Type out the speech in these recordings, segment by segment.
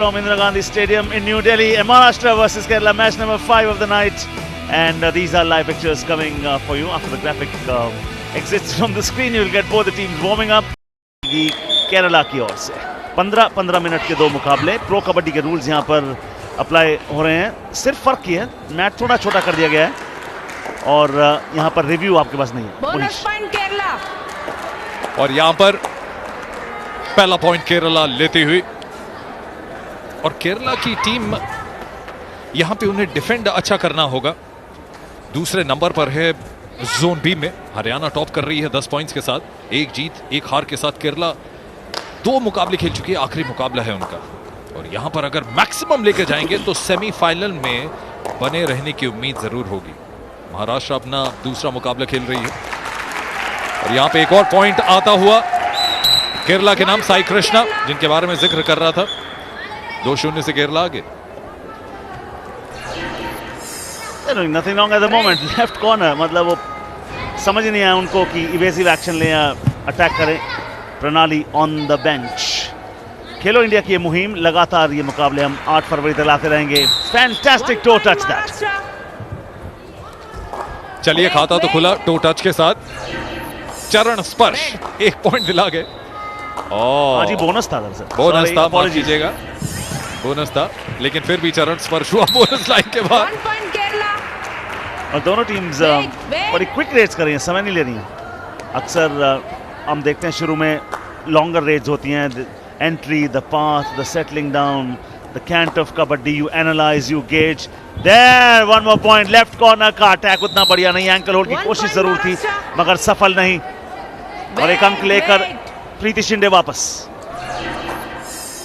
From Indira Gandhi Stadium in New Delhi, Maharashtra versus Kerala, match number 5 of the night. And these are live pictures coming for you. After the graphic exits from the screen, you will get both the teams warming up. Kerala की ओर से 15-15 minute के दो मुकाबले. Pro kabaddi के rules यहाँ पर apply हो रहे हैं. सिर्फ फर्क ये है, मैच थोड़ा छोटा कर दिया गया है और यहाँ पर रिव्यू आपके पास नहीं है. Bonus point Kerala. और यहाँ पर पहला पॉइंट केरला लेती हुई. और केरला की टीम यहां पे उन्हें डिफेंड अच्छा करना होगा. दूसरे नंबर पर है जोन बी में. हरियाणा टॉप कर रही है 10 पॉइंट्स के साथ. एक जीत एक हार के साथ केरला 2 मुकाबले खेल चुकी है. आखिरी मुकाबला है उनका. और यहां पर अगर मैक्सिमम लेकर जाएंगे तो सेमीफाइनल में बने रहने की उम्मीद जरूर होगी. महाराष्ट्र अपना दूसरा मुकाबला खेल रही है. और यहां पे एक और पॉइंट आता हुआ केरला के नाम साई कृष्णा, जिनके बारे में जिक्र कर रहा था. 2-0 से केरला आगे. Nothing wrong at the moment. Left corner, मतलब वो समझ नहीं आया उनको कि इवेसिव एक्शन ले या अटैक करें. प्रणाली on the bench. Khelo India की ये मुहिम लगातार, ये मुकाबले हम 8 फरवरी तक लाते रहेंगे. Fantastic to touch that. चलिए, खाता तो खुला टो टच के साथ. चरण स्पर्श 1 पॉइंट दिला गए. हाँ जी, बोनस था दरअसल. बोनस था, माफ कीजिएगा, बोनस था. लेकिन फिर भी चरण स्पर्श हुआ बोनस लाइन के बाद. और दोनों टीम्स बड़ी क्विक रेड्स कर रही हैं, समय नहीं ले रही हैं. अक्सर हम देखते हैं शुरू में लॉन्गर रेड्स होती हैं. Entry, the path, the settling down, the cant of kabaddi. You analyse, you gauge. There, one more point. Left corner का अटैक उतना बढ़िया नहीं. एंकल होल्ड की कोशिश जरूर थी मगर सफल नहीं. और एक अंक लेकर प्रीति शिंदे वापस.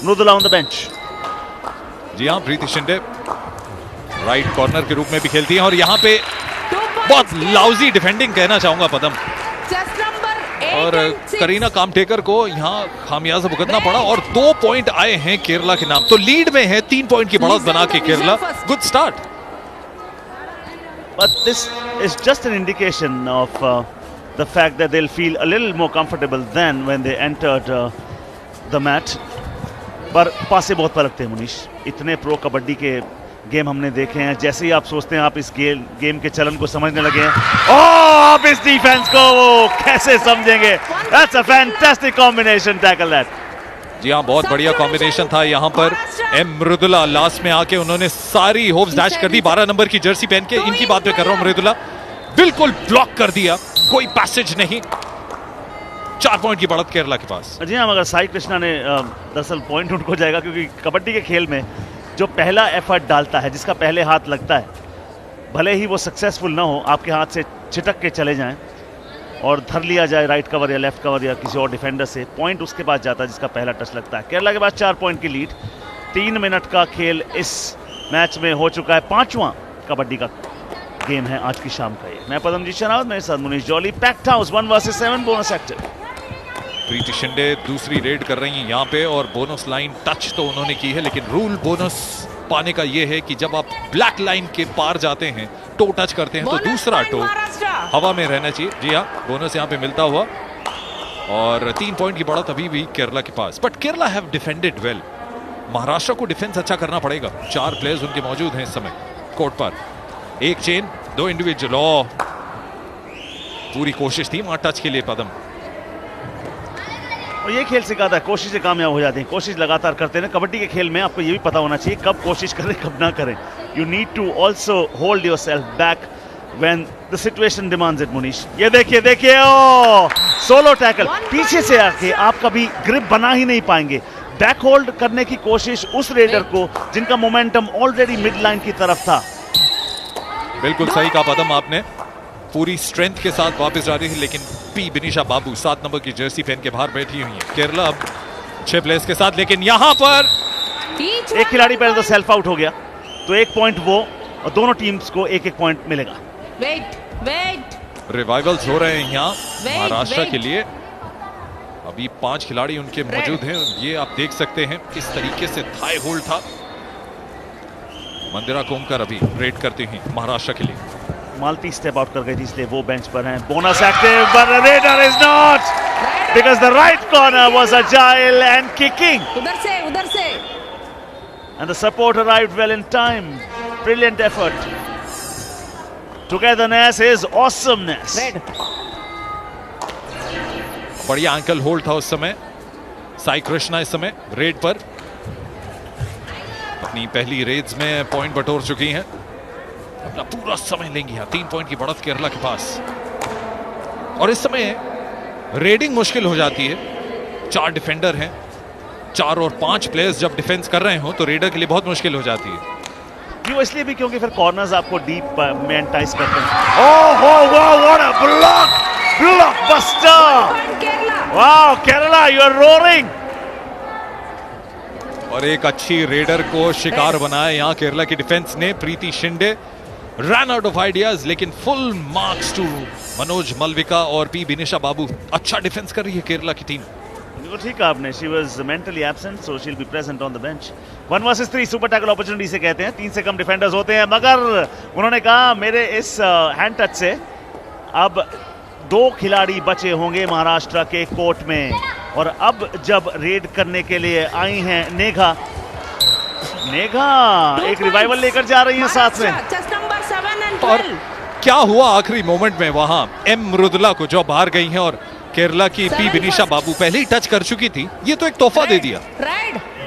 Mridula on the bench. जी हाँ, प्रीति शिंदे राइट कॉर्नर के रूप में भी खेलती हैं. और यहाँ पे बहुत लाउजी डिफेंडिंग कहना चाहूंगा पदम. और करीना कामटेकर को यहाँ खामियाजा भुगतना पड़ा. और 2 पॉइंट आए हैं केरला के नाम. तो लीड में है 3 पॉइंट की बढ़त बना के Kerala. Good start. But this is just an indication of the fact that they'll feel a little more comfortable than when they entered the match. पर पासे बहुत पलटते हैं मुनीश. इतने प्रो कबड्डी के गेम हमने देखे हैं. जैसे ही आप सोचते हैं आप इस गेम के चलन को समझने लगे हैं, आप इस डिफेंस को कैसे समझेंगे. That's a fantastic combination. Tackle that. जी हाँ, बहुत बढ़िया कॉम्बिनेशन था. यहाँ पर एम मृदुला लास्ट में आके उन्होंने सारी होप्स डैश कर दी. 12 नंबर की जर्सी पहन के. इनकी बात मैं कर रहा हूँ. मृदुला बिल्कुल ब्लॉक कर दिया, कोई पैसेज नहीं. 4 पॉइंट की बढ़त केरला के पास. जी हाँ, मगर साई कृष्णा ने दरअसल पॉइंट उनको जाएगा क्योंकि कबड्डी के खेल में जो पहला एफर्ट डालता है, जिसका पहले हाथ लगता है, भले ही वो सक्सेसफुल ना हो, आपके हाथ से छिटक के चले जाएं और धर लिया जाए राइट कवर या लेफ्ट कवर या किसी और डिफेंडर से, पॉइंट उसके पास जाता है जिसका पहला टच लगता है. केरला के पास 4 पॉइंट की लीड. 3 मिनट का खेल इस मैच में हो चुका है. 5वां कबड्डी का गेम है आज की शाम का ये. मैं पदमजीत शरावत, मेरे साथ Munish Jolly. Packed house 1 versus 7 bonus active. Preeti Shinde दूसरी रेड कर रही हैं यहाँ पे. और बोनस लाइन टच तो उन्होंने की है, लेकिन रूल बोनस पाने का ये है कि जब आप ब्लैक लाइन के पार जाते हैं, टो टच करते हैं, तो दूसरा टो हवा में रहना चाहिए. जी हाँ, बोनस यहाँ पे मिलता हुआ. और 3 पॉइंट की बढ़त अभी भी केरला के पास. But Kerala have defended well. Maharashtra को डिफेंस अच्छा करना पड़ेगा. 4 प्लेयर्स उनके मौजूद हैं इस समय कोर्ट पर. 1 चेन, 2 इंडिविजुअल. पूरी कोशिश थी वहां टच के लिए पदम. और ये खेल सिखाता है, कोशिशें कामयाब हो जाती हैं. कोशिश लगातार करते हैं. कबड्डी के खेल में आपको ये भी पता होना चाहिए कब कोशिश करें कब ना करें. You need to also hold yourself back when the situation demands it. Munish, ये देखिए देखिए, ओ सोलो टैकल. पीछे से आके आप कभी ग्रिप बना ही नहीं पाएंगे. बैक होल्ड करने की कोशिश उस रेडर को जिनका मोमेंटम ऑलरेडी मिड लाइन की तरफ था. बिल्कुल सही कहा पदम आपने. पूरी स्ट्रेंथ के साथ वापस जा रही है. लेकिन पी बिनिशा बाबू 7 नंबर की जर्सी पहन के बाहर बैठी हुई है. केरला अब 6 प्लेयर्स के साथ. लेकिन यहां पर एक खिलाड़ी पहले तो सेल्फ आउट हो गया, तो 1 पॉइंट वो, और दोनों टीम्स को 1-1 पॉइंट मिलेगा. रिवाइवल्स हो रहे हैं यहाँ महाराष्ट्र के लिए. अभी 5 खिलाड़ी उनके मौजूद हैं. ये आप देख सकते हैं किस तरीके से थाई होल्ड था. मंदिरा कोमकर अभी रेड करती हैं महाराष्ट्र के लिए. मालती स्टेप आउट कर गई थी, इसलिए वो बेंच पर हैं. Bonus active, but raider is not, because the right corner was agile and kicking. उधर से And the support arrived well in time. Brilliant effort. Togetherness is awesomeness. Red. बढ़िया एंकल होल्ड था उस समय साई कृष्णा इस समय रेड पर अपनी पहली रेड्स में पॉइंट बटोर चुकी हैं। अपना पूरा समय लेंगी यहाँ 3 पॉइंट की बढ़त केरला के पास और इस समय रेडिंग मुश्किल हो जाती है। 4 डिफेंडर हैं, 4 और 5 प्लेयर्स जब डिफेंस कर रहे हो तो रेडर के लिए बहुत मुश्किल हो जाती है। क्यों? इसलिए भी क्योंकि फिर कॉर्नर्स आपको डीप में एंटाइस करते हैं। ओह वाह, what a block! Blockbuster! Wow Kerala, you are roaring! और एक अच्छी रेडर को शिकार बनाया यहां केरला की डिफेंस ने। Preeti Shinde run out of ideas, लेकिन full marks to Manoj Malvika और पी बिनिशा बाबू। अच्छा डिफेंस कर रही है केरला की टीम। बिल्कुल ठीक कहा आपने। She was mentally absent so she will be present on the bench. 1 versus 3 super tackle opportunity से कहते हैं। 3 से कम डिफेंडर्स होते हैं, मगर उन्होंने कहा मेरे इस हैंड टच से अब 2 खिलाड़ी बचे होंगे महाराष्ट्र के कोर्ट में। और अब जब रेड करने के लिए आई हैं नेघा एक रिवाइवल लेकर जा रही हैं साथ में। और क्या हुआ आखिरी मोमेंट में वहां एम मृदुला को जो बाहर गई हैं और केरला की पी बिनिशा बाबू पहले ही टच कर चुकी थी। ये तो एक तोहफा दे दिया।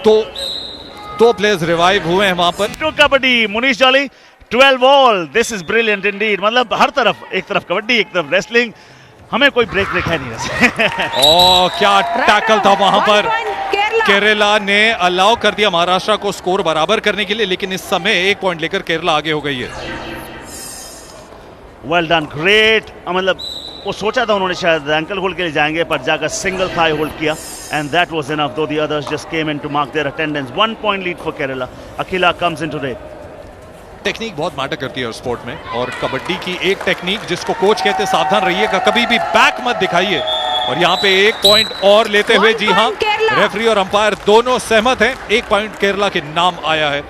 दो प्लेयर्स रिवाइव हुए हैं वहां पर। Kabaddi Munish jolly 12 all. This is brilliant Indeed. मतलब हर तरफ, एक तरफ कबड्डी एक तरफ रेसलिंग, हमें कोई ब्रेक है नहीं वैसे। ओ क्या टैकल था वहां पर। केरला ने अलाउ कर दिया महाराष्ट्र को स्कोर बराबर करने के लिए, लेकिन इस समय 1 पॉइंट लेकर केरला आगे हो गई है। Well done, great. मतलब वो सोचा था उन्होंने शायद एंकल होल्ड के लिए जाएंगे, पर जाकर सिंगल थाई होल्ड किया and that was enough, though the others just came in to mark their attendance. 1 point lead for Kerala. Akhila comes into raid. Technique बहुत मैटर करती है स्पोर्ट में, और कबड्डी की एक टेक्निक जिसको कोच कहते हैं सावधान रहिएगा, कभी भी बैक मत दिखाइए। और यहाँ पे 1 पॉइंट और लेते हुए, जी हाँ, रेफरी और अंपायर दोनों सहमत हैं, 1 पॉइंट केरला के नाम आया है।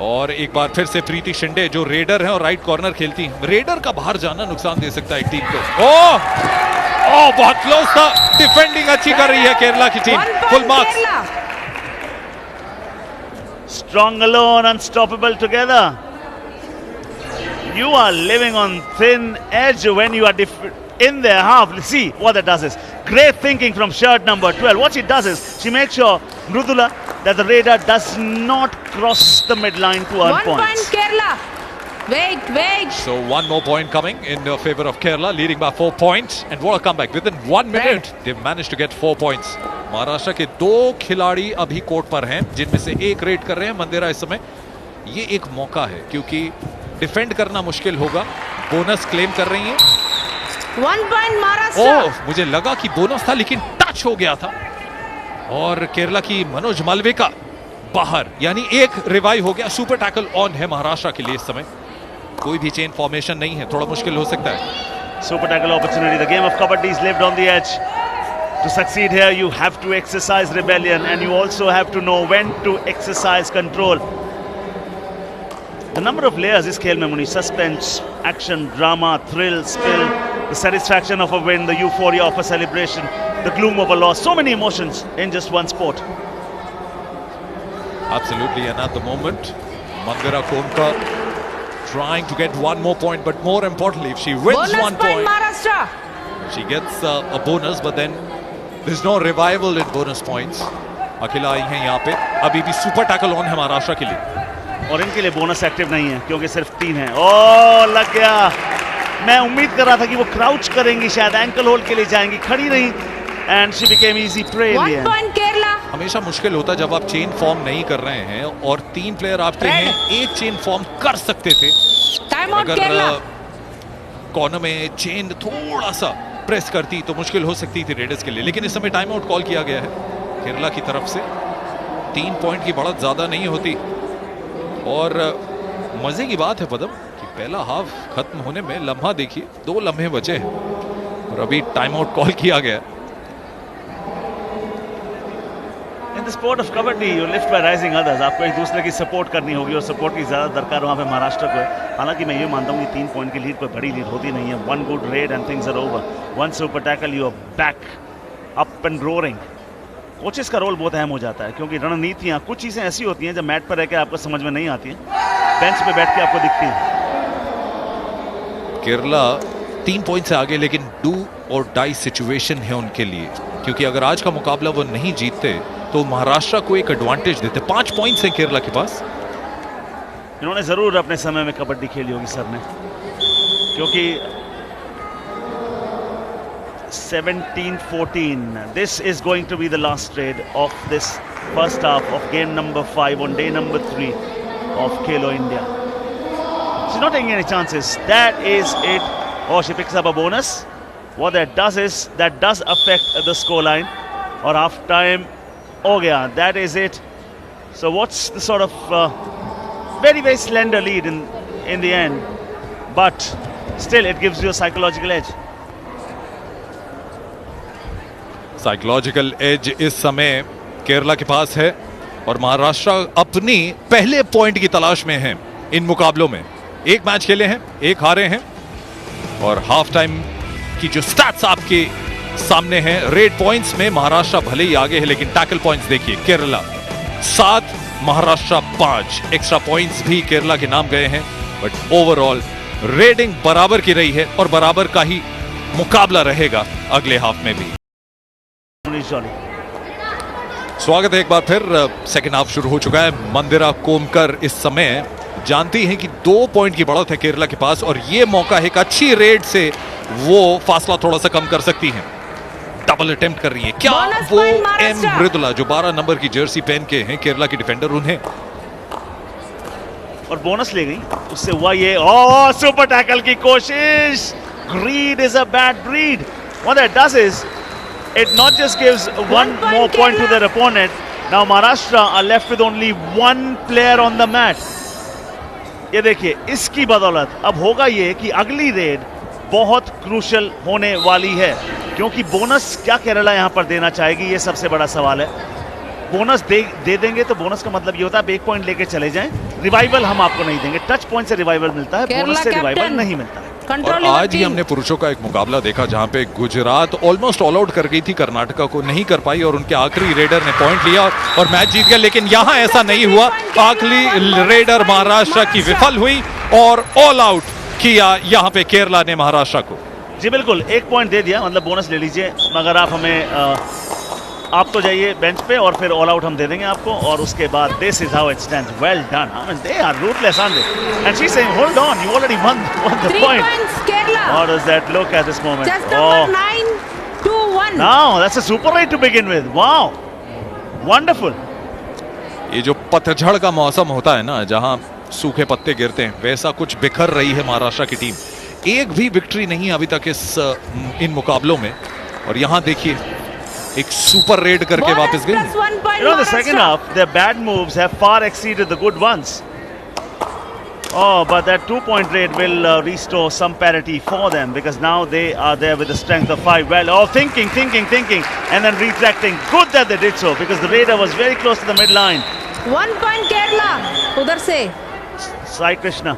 और एक बार फिर से प्रीति शिंदे जो रेडर हैं और राइट कॉर्नर खेलती हैं। रेडर का बाहर जाना नुकसान दे सकता है एक टीम को। ओह बहुत क्लोज था। डिफेंडिंग अच्छी कर रही है केरला की team. Full marks. Strong alone, unstoppable together. You are living on thin edge when you are in their half. See what that does is great thinking from shirt number 12. What she does is she makes sure Mrudula that the raider does not cross the midline to earn points. 1 point Kerala. Wait. So 1 more point coming in favor of Kerala, leading by 4 points. And what a comeback! Within 1 minute, they've managed to get 4 points. Maharashtra के 2 खिलाड़ी अभी court पर हैं, जिनमें से एक red कर रहे हैं मंदिरा इस समय। ये एक मौका है क्योंकि डिफेंड करना मुश्किल होगा। बोनस क्लेम कर रही हैं। 1 point महाराष्ट्र। मुझे लगा कि बोनस था, लेकिन टच हो गया था। और केरला की मनोज मालविका बाहर, यानी एक रिवाइव हो गया। सुपर टैकल ऑन है महाराष्ट्र के लिए इस समय। कोई भी चेन फॉर्मेशन नहीं है, थोड़ा मुश्किल हो सकता है। Super tackle opportunity. The game of kabaddi is lived on the edge. To succeed here, you have to exercise rebellion, and you also have to know when to exercise control. The number of layers is खेल में मुनी, suspense, action, drama, thrill, skill, the satisfaction of a win, the euphoria of a celebration, the gloom of a loss. So many emotions in just one sport. Absolutely, and at the moment, Mandira Konka trying to get 1 more point, but more importantly, if she wins bonus 1 point, Maharashtra. she gets a bonus, but then there's no revival in bonus points. अखिला आई हैं यहाँ पे, अभी भी super tackle on है महाराष्ट्र के लिए, और इनके लिए बोनस एक्टिव नहीं है क्योंकि सिर्फ 3 है। ओह लग गया। मैं उम्मीद कर रहा था कि वो क्राउच करेंगी, शायद एंकल होल्ड के लिए जाएंगी, खड़ी रही, and she became easy prey. 1 point Kerala. हमेशा मुश्किल होता जब आप चेन फॉर्म नहीं कर रहे हैं और 3 प्लेयर आपके हैं, एक चेन फॉर्म कर सकते थे। टाइम आउट अगर केरला। कॉर्नर में चेन थोड़ा सा प्रेस करती तो मुश्किल हो सकती थी रेडर्स के लिए, लेकिन इस समय टाइम आउट कॉल किया गया है केरला की तरफ से। 3 पॉइंट की बढ़त ज्यादा नहीं होती। और मजे की बात है पदम कि पहला हाफ खत्म होने में लम्हा देखिए, 2 लम्हे बचे हैं और अभी टाइम आउट कॉल किया गया। In the sport of kabaddi, you lift by rising others. आपको एक दूसरे की सपोर्ट करनी होगी और सपोर्ट की ज्यादा दरकार वहाँ पे महाराष्ट्र को है। हालांकि मैं ये मानता हूँ कि 3 पॉइंट की लीड कोई बड़ी लीड होती नहीं है। 1 good raid and things are over. 1 super tackle, you are back up and roaring. Coaches का रोल बहुत अहम हो जाता है, क्योंकि रणनीतियाँ कुछ चीज़ें ऐसी होती हैं जब मैट पर रह के आपको समझ में नहीं आती हैं, बेंच पे बैठ के आपको दिखती हैं। केरला 3 पॉइंट से आगे, लेकिन डू और डाई सिचुएशन है उनके लिए, क्योंकि अगर आज का मुकाबला वो नहीं जीतते तो महाराष्ट्र को एक एडवांटेज देते। 5 पॉइंट्स हैं केरला के पास। इन्होंने ज़रूर अपने समय में कबड्डी खेली होगी सर ने, क्योंकि 17-14, this is going to be the last trade of this first half of game number 5 on day number 3 of Khelo India. She's not taking any chances. That is it. Oh, she picks up a bonus. What that does is, that does affect the scoreline. Or half time, oh yeah, that is it. So what's the sort of very, very slender lead in the end, but still it gives you a psychological edge. Psychological edge इस समय केरला के पास है, और महाराष्ट्र अपनी पहले point की तलाश में है इन मुकाबलों में। एक मैच खेले हैं, एक हारे हैं, और हाफ टाइम की जो स्टैट्स आपके सामने हैं, रेड पॉइंट्स में महाराष्ट्र भले ही आगे है, लेकिन टैकल पॉइंट्स देखिए, केरला 7, महाराष्ट्र 5। एक्स्ट्रा पॉइंट्स भी केरला के नाम गए हैं, बट ओवरऑल रेडिंग बराबर की रही है, और बराबर का ही मुकाबला रहेगा अगले हाफ में भी। स्वागत है एक बार फिर। सेकेंड हाफ शुरू हो चुका है। मंदिरा कोमकर इस समय जानती हैं कि 2 पॉइंट की बढ़त है केरला के पास, और ये मौका है एक अच्छी रेड से वो फासला थोड़ा सा कम कर सकती हैं। डबल अटेम्प्ट कर रही है क्या वो एम मृदुला, जो 12 नंबर की जर्सी पहन के हैं केरला की डिफेंडर, उन्हें और बोनस ले गई, उससे हुआ ये। ओह, सुपर टैकल की कोशिश। Grid is a bad breed. What that does is, it not just gives one more point to their opponent. Now Maharashtra are left with only 1 player on the mat. ये देखिए, इसकी बदौलत अब होगा ये कि अगली रेड बहुत क्रूशल होने वाली है, क्योंकि बोनस क्या केरला यहां पर देना चाहेगी, ये सबसे बड़ा सवाल है। बोनस दे देंगे तो बोनस का मतलब ये होता है आप 1 पॉइंट लेके चले जाएं, रिवाइवल हम आपको नहीं देंगे। टच पॉइंट से रिवाइवल मिलता है, बोनस से रिवाइवल नहीं मिलता है। और आज ही हमने पुरुषों का एक मुकाबला देखा जहां पे गुजरात ऑलमोस्ट ऑल आउट कर गई थी, कर्नाटका को नहीं कर पाई, और उनके आखिरी रेडर ने पॉइंट लिया और मैच जीत गया। लेकिन यहां ऐसा नहीं हुआ। आखिरी रेडर महाराष्ट्र की विफल हुई और ऑल आउट किया यहां पे केरला ने महाराष्ट्र को। जी बिल्कुल, 1 पॉइंट दे दिया, मतलब बोनस ले लीजिए, मगर आप हमें आप तो जाइए बेंच पे और फिर ऑल आउट हम दे देंगे आपको, और उसके बाद this is how it stands. Well done. I mean they are ruthless are they, and she is saying hold on, you already won the 3 point. points Kerala. What does that look at this moment? Just number 9 to 1. Now that's a super raid to begin with. Wow, wonderful. ये जो पतझड़ का मौसम होता है ना, जहां सूखे पत्ते गिरते हैं, वैसा कुछ बिखर रही है महाराष्ट्र की टीम। एक भी विक्ट्री नहीं अभी तक इन मुकाबलों में, और यहां देखिए एक सुपर रेड करके वापस गई। You know, the second half, their bad moves have far exceeded the good ones. Oh, but that 2-point raid will restore some parity for them, because now they are there with the strength of 5. Well, oh, thinking, and then retracting. Good that they did so, because the raider was very close to the midline. 1 point Kerala. उधर से Sai Krishna.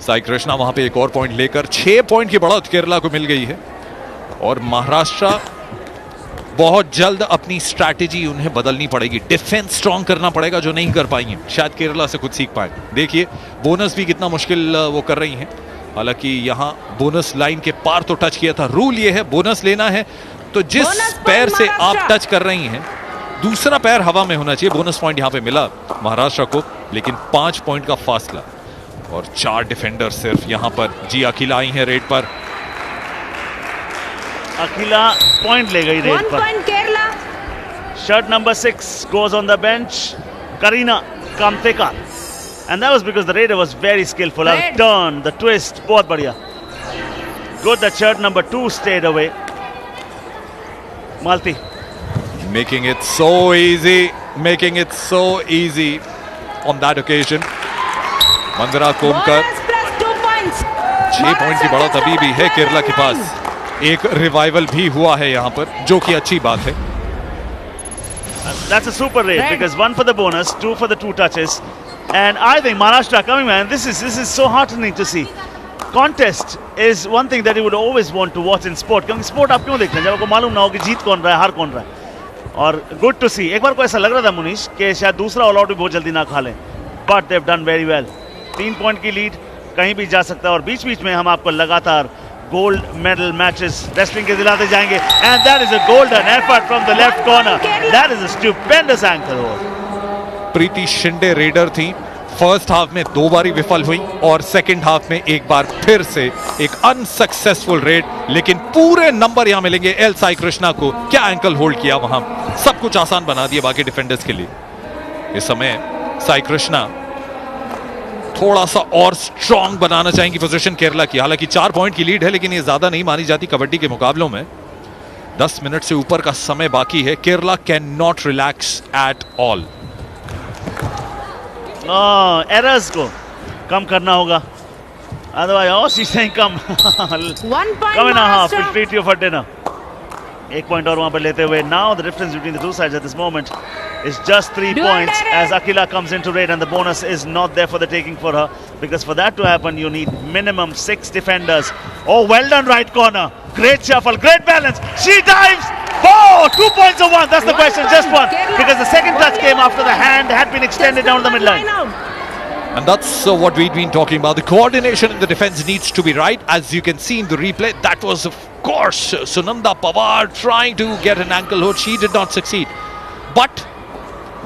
Sai Krishna वहां पे एक और point लेकर 6 point की बढ़त केरला को मिल गई है, और महाराष्ट्र बहुत जल्द अपनी स्ट्रैटेजी उन्हें बदलनी पड़ेगी। डिफेंस स्ट्रांग करना पड़ेगा, जो नहीं कर पाई हैं। शायद केरला से कुछ सीख पाए। देखिए बोनस भी कितना मुश्किल वो कर रही हैं। हालांकि यहां बोनस लाइन के पार तो टच किया था। रूल ये है, बोनस लेना है तो जिस पैर से आप टच कर रही हैं, दूसरा पैर हवा में होना चाहिए। बोनस पॉइंट यहां पे मिला महाराष्ट्र को, लेकिन 5 पॉइंट का फासला, और 4 डिफेंडर सिर्फ यहां पर। जी अखिला आई हैं रेड पर। Akila point ले गई रेड 1 पर। point Kerala. Shirt number 6 goes on the bench, Karina Kamtekar, and that was because the raider was very skillful. The Red. turn, the twist, बहुत बढ़िया। Good that shirt number 2 stayed away. Malti. Making it so easy on that occasion. Mandira Komkar. Bonus plus 2 points. 6 point की बढ़त अभी भी है केरला के पास। एक revival भी हुआ है यहां पर, जो कि अच्छी बात है। That's a super raid, Red. because 1 for the bonus, 2 for the 2 touches, and I think Maharashtra coming, man. This is so heartening to see. Contest is one thing that you would always want to watch in sport. क्योंकि sport आप क्यों देखते हैं जब आपको मालूम ना हो कि जीत कौन रहा है, हार कौन रहा है। और गुड टू सी। एक बार को ऐसा लग रहा था मुनीश कि शायद दूसरा ऑल आउट भी बहुत जल्दी ना खा लें, but they have done very well. 3 point की लीड कहीं भी जा सकता है और बीच बीच में हम आपको लगातार गोल्ड मेडल मैचेस रेसलिंग के दिलाते जाएंगे। And that is a golden effort from the left corner, that is a stupendous ankle hold. Preeti Shinde raider थी, फर्स्ट हाफ में 2 बारी विफल हुई और सेकंड हाफ में एक बार फिर से एक अनसक्सेसफुल रेड, लेकिन पूरे नंबर यहां मिलेंगे एल साई कृष्णा को। क्या एंकल होल्ड किया वहां, सब कुछ आसान बना दिया बाकी डिफेंडर्स के लिए। इस समय साई कृष्णा थोड़ा सा और स्ट्रांग बनाना चाहेंगी पोजीशन केरला की। हालांकि 4 पॉइंट की लीड है, लेकिन ये ज्यादा नहीं मानी जाती कबड्डी के मुकाबलों में। 10 मिनट से ऊपर का समय बाकी है। Kerala can not relax at all. Errors को कम करना होगा, अदरवाइज और चीजें कम। 1 point come in half Maharashtra. Will treat you for dinner. 1 point और वहां पर लेते हुए, now the difference between the two sides at this moment is just 3 Dual points direct. as Akila comes into raid, and the bonus is not there for the taking for her, because for that to happen you need minimum 6 defenders. Oh, well done right corner, great shuffle, great balance, she dives. Oh, 2 points or 1, that's the 1 question, point, just 1, Kerala. because the second touch came after the hand had been extended down the midline. Line out. And that's what we've been talking about. The coordination in the defense needs to be right. As you can see in the replay, that was of course Sunanda Pawar trying to get an ankle hold. She did not succeed. But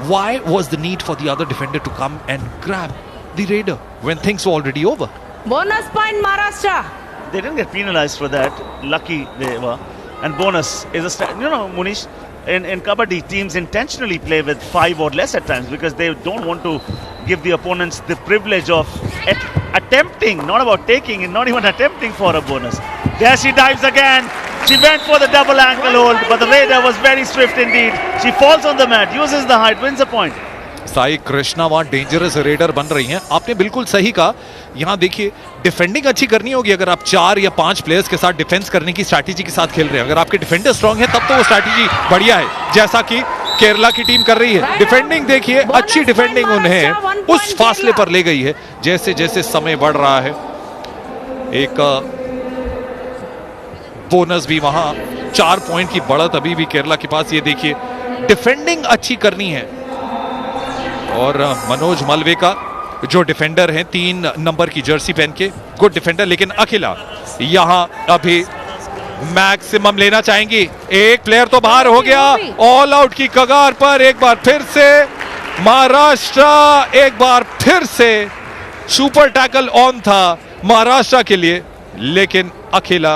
why was the need for the other defender to come and grab the raider when things were already over? Bonus point Maharashtra. They didn't get penalized for that, lucky they were. And bonus is a Munish, in kabaddi teams intentionally play with 5 or less at times because they don't want to give the opponents the privilege of attempting, not about taking, and not even attempting for a bonus. There she dives again. She went for the double ankle hold, but the raider was very swift indeed. She falls on the mat, uses the height, wins the point. Sai Krishna वहां dangerous raider बन रही हैं। आपने बिल्कुल सही कहा। यहां देखिए, डिफेंडिंग अच्छी करनी होगी अगर आप 4 या 5 प्लेयर्स के साथ डिफेंस करने की स्ट्रैटेजी के साथ खेल रहे हैं। अगर आपके डिफेंडर स्ट्रांग है तब तो वो स्ट्रैटेजी बढ़िया है, जैसा कि केरला की टीम कर रही है। डिफेंडिंग देखिए, अच्छी डिफेंडिंग उन्हें उस फासले पर ले गई है जैसे जैसे समय बढ़ रहा है। एक बोनस भी वहां, 4 पॉइंट की बढ़त अभी भी केरला के पास। ये देखिए, डिफेंडिंग अच्छी करनी है। और मनोज मलवे का जो डिफेंडर हैं 3 नंबर की जर्सी पहन के, गुड डिफेंडर। लेकिन अखिला यहां अभी मैक्सिमम लेना चाहेंगी। एक प्लेयर तो बाहर हो गया, ऑल आउट की कगार पर। एक बार फिर से महाराष्ट्र, एक बार फिर से सुपर टैकल ऑन था महाराष्ट्र के लिए, लेकिन अखिला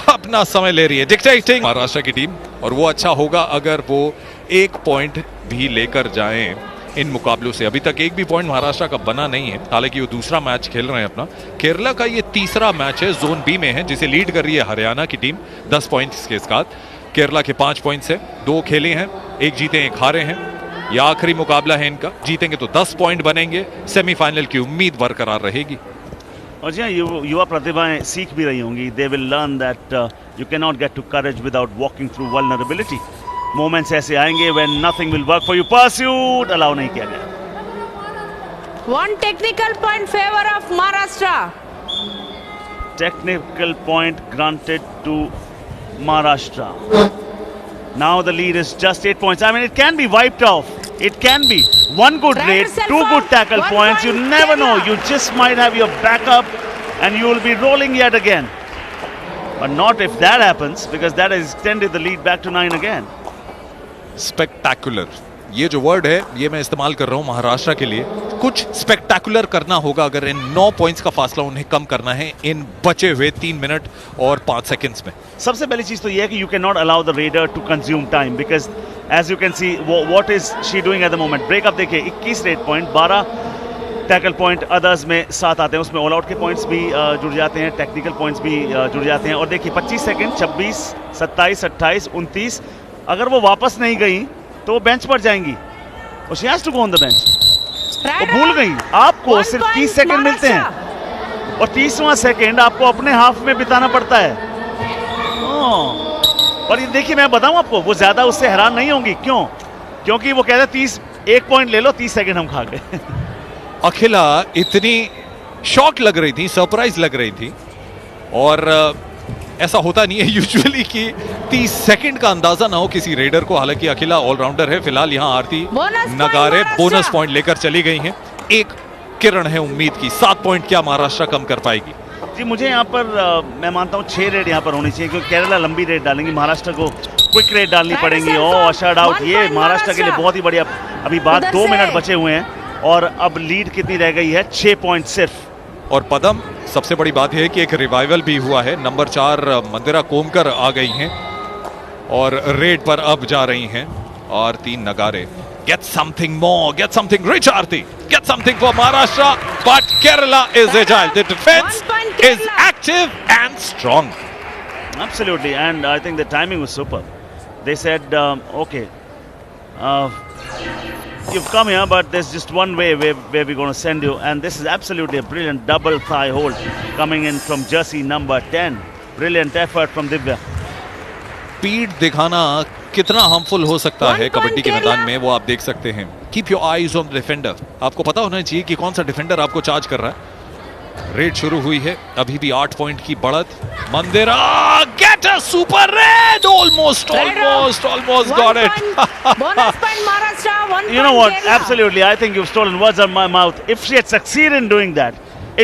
अपना समय ले रही है। डिक्टेटिंग महाराष्ट्र की टीम, और वो अच्छा होगा अगर वो 1 पॉइंट भी लेकर जाएं इन मुकाबलों से। अभी तक एक भी पॉइंट महाराष्ट्र का बना नहीं है, हालांकि वो दूसरा मैच खेल रहे हैं अपना। केरला का ये तीसरा मैच है, जोन बी में है, जिसे लीड कर रही है हरियाणा की टीम 10 पॉइंट्स के साथ। केरला के 5 पॉइंट्स है, 2 खेले हैं, 1 जीते 1 हारे हैं। यह आखिरी मुकाबला है इनका, जीतेंगे तो 10 पॉइंट बनेंगे, सेमीफाइनल की उम्मीद बरकरार रहेगी। और जी हाँ, युवा प्रतिभाएं सीख भी रही होंगी। They will learn that you can not get to courage without walking through vulnerability. Moments ऐसे आएंगे when nothing will work for you. Pursuit allow नहीं किया गया। 1 technical point favor of Maharashtra. Technical point granted to Maharashtra. Now the lead is just 8 points. I mean, it can be wiped off. It can be. 1 good Right raid, yourself 2 good up. tackle 1 points. You point, never know. Kerala. You just might have your backup and you will be rolling yet again. But not if that happens, because that has extended the lead back to 9 again. Spectacular, ये जो word है ये मैं इस्तेमाल कर रहा हूं महाराष्ट्र के लिए। कुछ स्पेक्टैकुलर करना होगा अगर इन 9 पॉइंट्स का फासला उन्हें कम करना है इन बचे हुए 3 मिनट और 5 सेकंड्स में। सबसे पहली चीज तो ये है कि you can not allow the raider to consume time, because as you can see what is she doing at the moment. Breakup देखिए, 21 raid point, 12 tackle point others में 7 आते हैं, उसमें ऑल आउट के पॉइंट्स भी जुड़ जाते हैं, टेक्निकल पॉइंट्स भी जुड़ जाते हैं। और देखिए 25 सेकंड, 26, 27, 28, 29, अगर वो वापस नहीं गई तो वो बेंच पर जाएंगी। और she has to go on the bench. वो भूल गई, आपको सिर्फ 30 सेकंड मिलते हैं और 30वां सेकंड आपको अपने हाफ में बिताना पड़ता है। और ये देखिए, मैं बताऊं आपको, वो ज्यादा उससे हैरान नहीं होंगी। क्यों? क्योंकि वो कहते 30, 1 पॉइंट ले लो, 30 सेकंड हम खा गए। अखिला इतनी शॉक लग रही थी, सरप्राइज लग रही थी, और ऐसा होता नहीं है यूजुअली कि 30 सेकंड का अंदाजा ना हो किसी रेडर को। हालांकि अखिला ऑलराउंडर है। फिलहाल यहाँ आरती Bonus point नगारे Maharashtra. Bonus point लेकर चली गई हैं। एक किरण है उम्मीद की। 7 पॉइंट क्या महाराष्ट्र कम कर पाएगी? जी मुझे यहाँ पर मैं मानता हूँ 6 रेड यहाँ पर होनी चाहिए, क्योंकि केरला लंबी रेड डालेंगी, महाराष्ट्र को क्विक रेड डालनी पड़ेंगी। और शट आउट, ये 1 point महाराष्ट्र के लिए महाराष्ट्र। बहुत ही बढ़िया। अभी बाद उधर 2 से। मिनट बचे हुए हैं और अब लीड कितनी रह गई है? 6 पॉइंट सिर्फ। और पदम, सबसे बड़ी बात यह है कि एक रिवाइवल भी हुआ है। नंबर 4 मंदिरा कोमकर आ गई हैं और रेड पर अब जा रही हैं। और 3 Nagare. Get something more, get something rich Aarti, get something for Maharashtra, but Kerala is agile. The defence 1 point is Kerala. Active and strong. Absolutely, and I think the timing was super. They said, okay, you've come here, but there's just one way where we're going to send you. And this is absolutely a brilliant double thigh hold coming in from jersey number 10. Brilliant effort from Divya. Speed दिखाना कितना harmful हो सकता 1 है kabaddi point के मैदान केरला। में, वो आप देख सकते हैं। Keep your eyes on the defender. आपको पता होना चाहिए कि कौन सा डिफेंडर आपको चार्ज कर रहा है। रेड शुरू हुई है, अभी भी 8 पॉइंट की बढ़त। Mandira get a super raid, almost got it. Bonus point Maharashtra. 1 You know point what? Kerala. Absolutely. I think you've stolen words out of my mouth. If she had succeeded in doing that,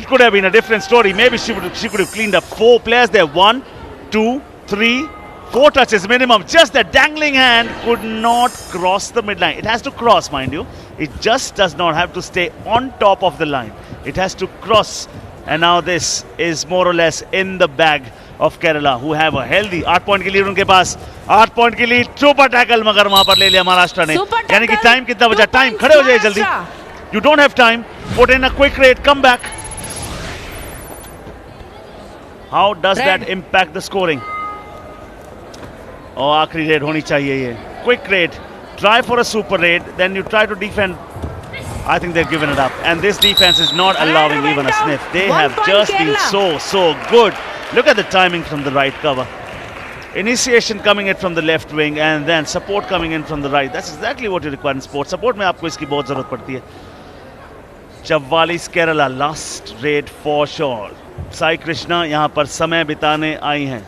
it could have been a different story. Maybe she could have cleaned up 4 players there. 1, 2, 3, 4 touches minimum. Just that dangling hand could not cross the midline. It has to cross, mind you. It just does not have to stay on top of the line. It has to cross. And now this is more or less in the bag of Kerala, who have a healthy 8 point की lead उनके पास। 8 point की lead, super tackle मगर वहां पर ले लिया महाराष्ट्र ने। Super यानी कि tackle, टाइम कितना 2 बचा? टाइम, points खड़े हो जाइए जल्दी। Maharashtra. You don't have time. Put in a quick raid, come back. How does Red. that impact the scoring? और आखिरी रेड होनी चाहिए ये। Quick raid. Try for a super raid, then you try to defend. I think they've given it up. And this defense is not allowing Red even a went out. sniff. They 1 have point just been Kerala. so good. Look at the timing from the right cover. Initiation coming in from the left wing and then support coming in from the right. That's exactly what you require in sport. Support में आपको इसकी बहुत जरूरत पड़ती है। 44 Kerala last red for sure. Sai Krishna यहाँ पर समय बिताने आई हैं।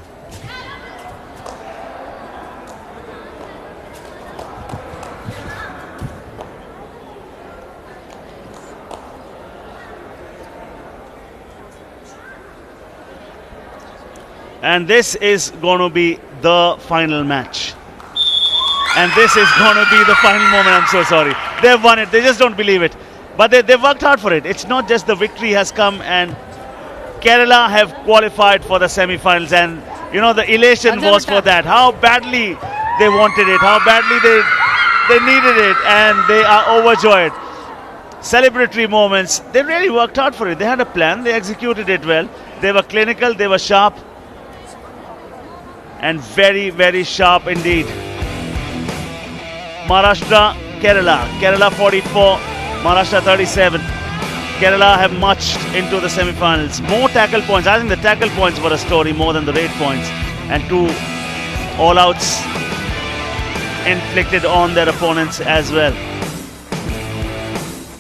And this is going to be the final match. And this is going to be the final moment. I'm so sorry. They've won it. They just don't believe it. But they've worked hard for it. It's not just the victory has come and Kerala have qualified for the semi-finals. And, you know, the elation was for that. How badly they wanted it. How badly they needed it. And they are overjoyed. Celebratory moments. They really worked hard for it. They had a plan. They executed it well. They were clinical. They were sharp. And very, very sharp indeed. Maharashtra, Kerala. Kerala 44, Maharashtra 37. Kerala have marched into the semi-finals. More tackle points. I think the tackle points were a story more than the raid points. And 2 all-outs inflicted on their opponents as well.